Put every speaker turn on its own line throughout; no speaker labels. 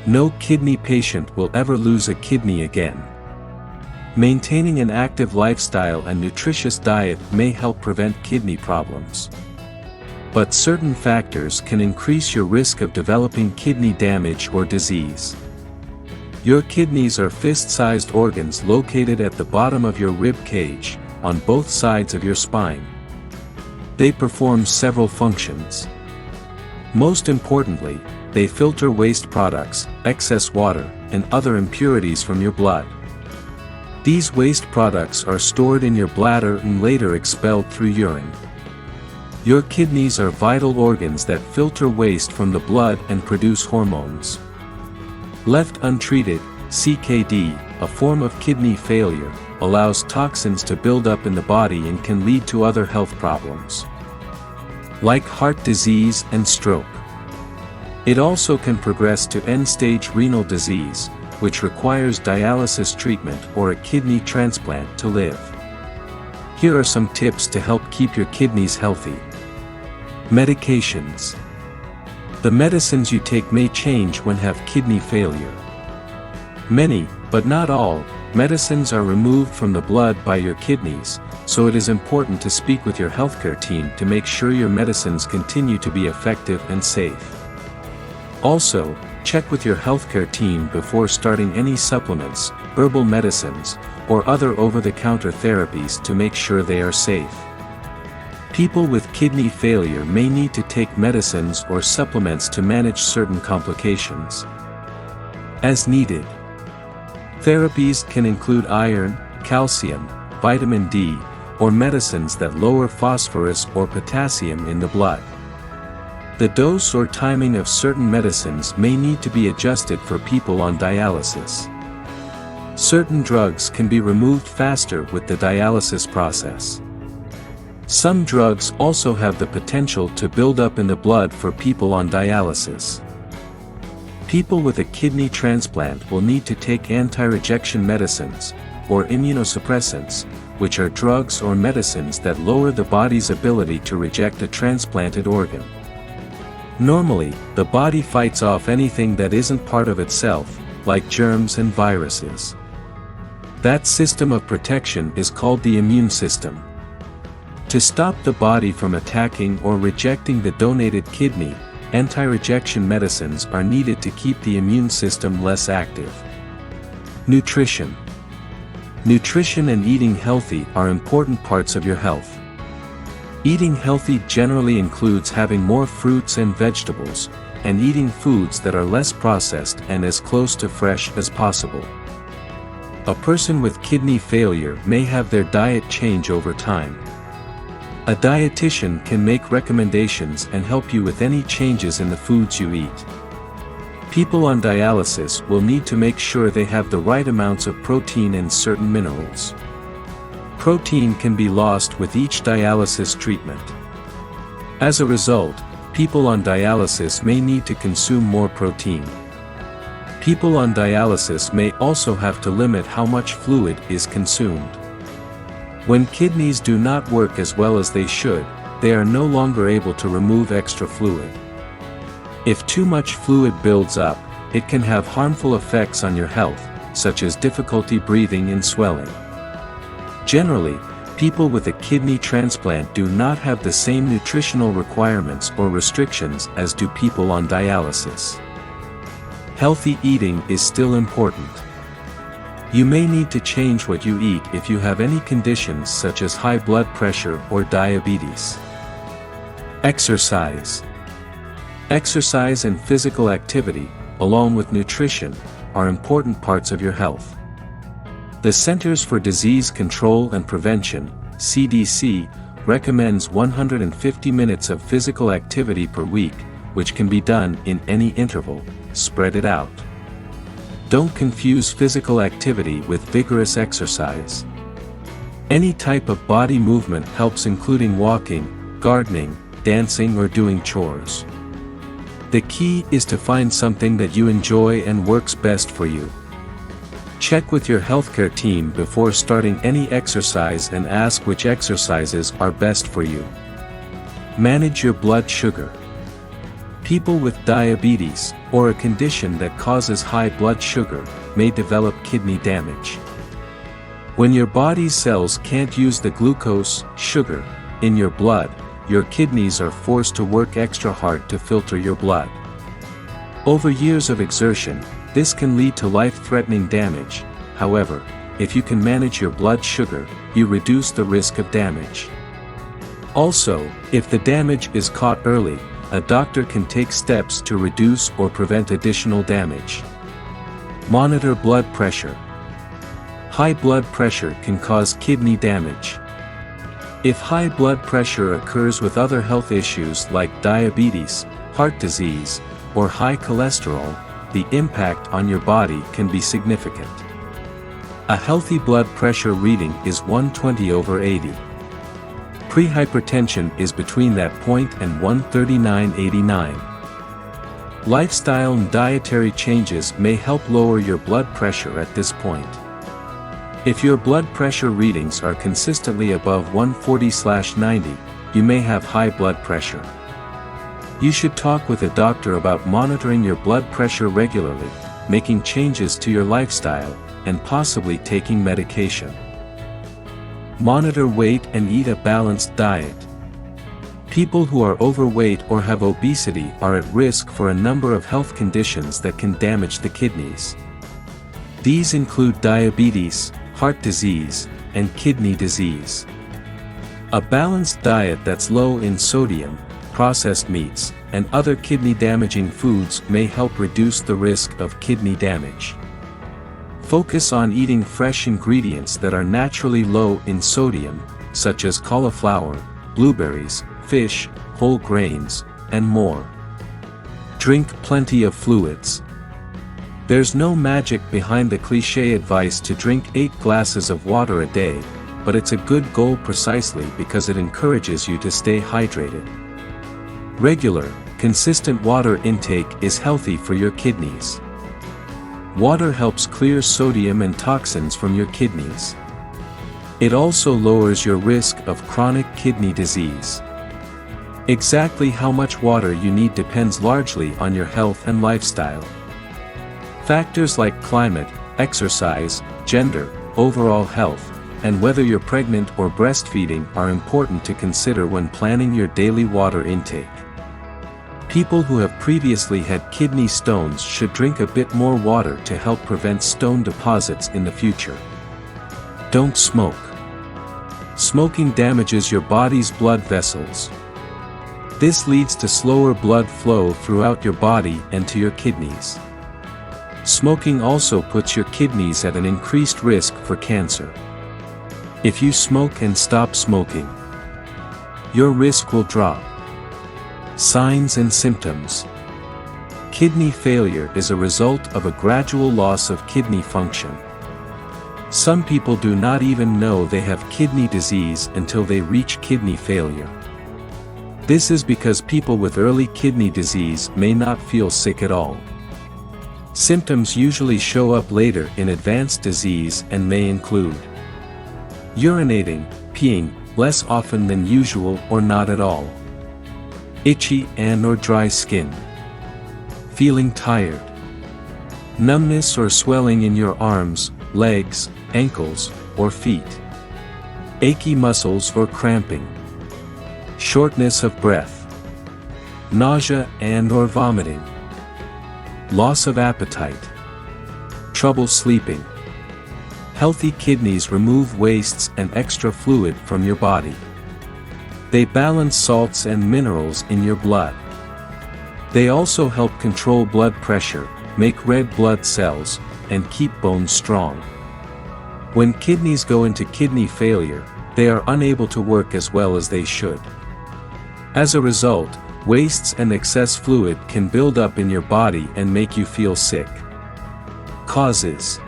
No kidney patient will ever lose a kidney again. Maintaining an active lifestyle and nutritious diet may help prevent kidney problems. But certain factors can increase your risk of developing kidney damage or disease. Your kidneys are fist-sized organs located at the bottom of your rib cage, on both sides of your spine. They perform several functions. Most importantly, they filter waste products, excess water, and other impurities from your blood. These waste products are stored in your bladder and later expelled through urine. Your kidneys are vital organs that filter waste from the blood and produce hormones. Left untreated, CKD, a form of kidney failure, allows toxins to build up in the body and can lead to other health problems, like heart disease and stroke. It also can progress to end-stage renal disease, which requires dialysis treatment or a kidney transplant to live. Here are some tips to help keep your kidneys healthy. Medications. The medicines you take may change when have kidney failure. Many, but not all, medicines are removed from the blood by your kidneys, so it is important to speak with your healthcare team to make sure your medicines continue to be effective and safe. Also, check with your healthcare team before starting any supplements, herbal medicines, or other over-the-counter therapies to make sure they are safe. People with kidney failure may need to take medicines or supplements to manage certain complications. As needed. Therapies can include iron, calcium, vitamin D, or medicines that lower phosphorus or potassium in the blood. The dose or timing of certain medicines may need to be adjusted for people on dialysis. Certain drugs can be removed faster with the dialysis process. Some drugs also have the potential to build up in the blood for people on dialysis. People with a kidney transplant will need to take anti-rejection medicines, or immunosuppressants, which are drugs or medicines that lower the body's ability to reject a transplanted organ. Normally, the body fights off anything that isn't part of itself, like germs and viruses. That system of protection is called the immune system. To stop the body from attacking or rejecting the donated kidney, anti-rejection medicines are needed to keep the immune system less active. Nutrition. Nutrition and eating healthy are important parts of your health. Eating healthy generally includes having more fruits and vegetables, and eating foods that are less processed and as close to fresh as possible. A person with kidney failure may have their diet change over time. A dietitian can make recommendations and help you with any changes in the foods you eat. People on dialysis will need to make sure they have the right amounts of protein and certain minerals. Protein can be lost with each dialysis treatment. As a result, people on dialysis may need to consume more protein. People on dialysis may also have to limit how much fluid is consumed. When kidneys do not work as well as they should, they are no longer able to remove extra fluid. If too much fluid builds up, it can have harmful effects on your health, such as difficulty breathing and swelling. Generally, people with a kidney transplant do not have the same nutritional requirements or restrictions as do people on dialysis. Healthy eating is still important. You may need to change what you eat if you have any conditions such as high blood pressure or diabetes. Exercise. Exercise and physical activity, along with nutrition, are important parts of your health. The Centers for Disease Control and Prevention, CDC, recommends 150 minutes of physical activity per week, which can be done in any interval. Spread it out. Don't confuse physical activity with vigorous exercise. Any type of body movement helps, including walking, gardening, dancing, or doing chores. The key is to find something that you enjoy and works best for you. Check with your healthcare team before starting any exercise and ask which exercises are best for you. Manage your blood sugar. People with diabetes, or a condition that causes high blood sugar, may develop kidney damage. When your body's cells can't use the glucose, sugar, in your blood, your kidneys are forced to work extra hard to filter your blood. Over years of exertion, this can lead to life-threatening damage. However, if you can manage your blood sugar, you reduce the risk of damage. Also, if the damage is caught early, a doctor can take steps to reduce or prevent additional damage. Monitor blood pressure. High blood pressure can cause kidney damage. If high blood pressure occurs with other health issues like diabetes, heart disease, or high cholesterol, the impact on your body can be significant. A healthy blood pressure reading is 120/80. Prehypertension is between that point and 139/89. Lifestyle and dietary changes may help lower your blood pressure at this point. If your blood pressure readings are consistently above 140/90, you may have high blood pressure. You should talk with a doctor about monitoring your blood pressure regularly, making changes to your lifestyle, and possibly taking medication. Monitor weight and eat a balanced diet. People who are overweight or have obesity are at risk for a number of health conditions that can damage the kidneys. These include diabetes, heart disease, and kidney disease. A balanced diet that's low in sodium, processed meats, and other kidney-damaging foods may help reduce the risk of kidney damage. Focus on eating fresh ingredients that are naturally low in sodium, such as cauliflower, blueberries, fish, whole grains, and more. Drink plenty of fluids. There's no magic behind the cliché advice to drink 8 glasses of water a day, but it's a good goal precisely because it encourages you to stay hydrated. Regular, consistent water intake is healthy for your kidneys. Water helps clear sodium and toxins from your kidneys. It also lowers your risk of chronic kidney disease. Exactly how much water you need depends largely on your health and lifestyle. Factors like climate, exercise, gender, overall health, and whether you're pregnant or breastfeeding are important to consider when planning your daily water intake. People who have previously had kidney stones should drink a bit more water to help prevent stone deposits in the future. Don't smoke. Smoking damages your body's blood vessels. This leads to slower blood flow throughout your body and to your kidneys. Smoking also puts your kidneys at an increased risk for cancer. If you smoke and stop smoking, your risk will drop. Signs and symptoms. Kidney failure is a result of a gradual loss of kidney function. Some people do not even know they have kidney disease until they reach kidney failure. This is because people with early kidney disease may not feel sick at all. Symptoms usually show up later in advanced disease and may include urinating, peeing, less often than usual or not at all. Itchy and/or dry skin. Feeling tired. Numbness or swelling in your arms, legs, ankles, or feet. Achy muscles or cramping. Shortness of breath. Nausea and/or vomiting. Loss of appetite. Trouble sleeping. Healthy kidneys remove wastes and extra fluid from your body. They balance salts and minerals in your blood. They also help control blood pressure, make red blood cells, and keep bones strong. When kidneys go into kidney failure, they are unable to work as well as they should. As a result, wastes and excess fluid can build up in your body and make you feel sick. Causes.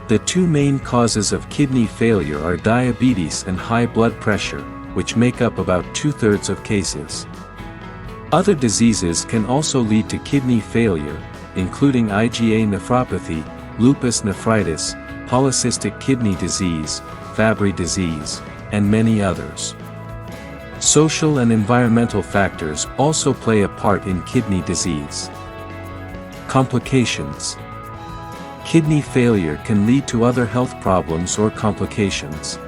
The two main causes of kidney failure are diabetes and high blood pressure, which make up about 2/3 of cases. Other diseases can also lead to kidney failure, including IgA nephropathy, lupus nephritis, polycystic kidney disease, Fabry disease, and many others. Social and environmental factors also play a part in kidney disease. Complications. Kidney failure can lead to other health problems or complications.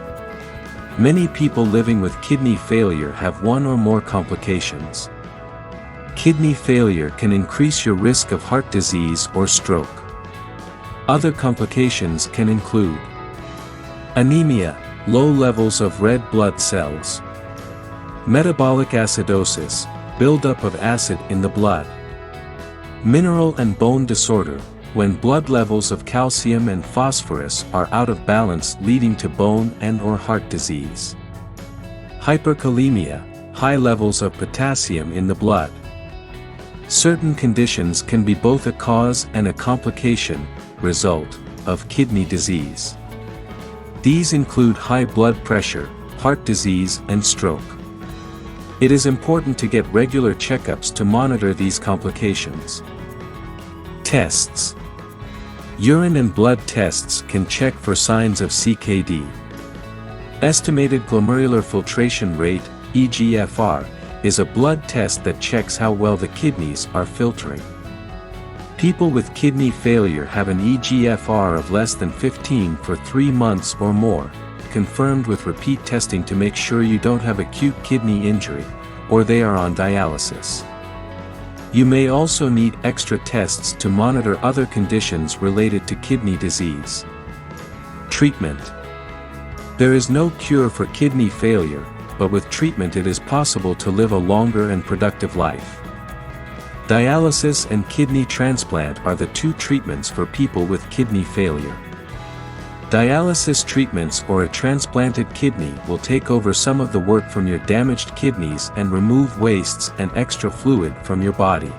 Many people living with kidney failure have one or more complications. Kidney failure can increase your risk of heart disease or stroke. Other complications can include anemia, low levels of red blood cells, metabolic acidosis, buildup of acid in the blood, mineral and bone disorder, when blood levels of calcium and phosphorus are out of balance leading to bone and/or heart disease. Hyperkalemia, high levels of potassium in the blood. Certain conditions can be both a cause and a complication, result, of kidney disease. These include high blood pressure, heart disease and stroke. It is important to get regular checkups to monitor these complications. Tests. Urine and blood tests can check for signs of CKD. Estimated glomerular filtration rate, eGFR, is a blood test that checks how well the kidneys are filtering. People with kidney failure have an eGFR of less than 15 for 3 months or more, confirmed with repeat testing to make sure you don't have acute kidney injury, or they are on dialysis. You may also need extra tests to monitor other conditions related to kidney disease. Treatment. There is no cure for kidney failure, but with treatment it is possible to live a longer and productive life. Dialysis and kidney transplant are the two treatments for people with kidney failure. Dialysis treatments or a transplanted kidney will take over some of the work from your damaged kidneys and remove wastes and extra fluid from your body.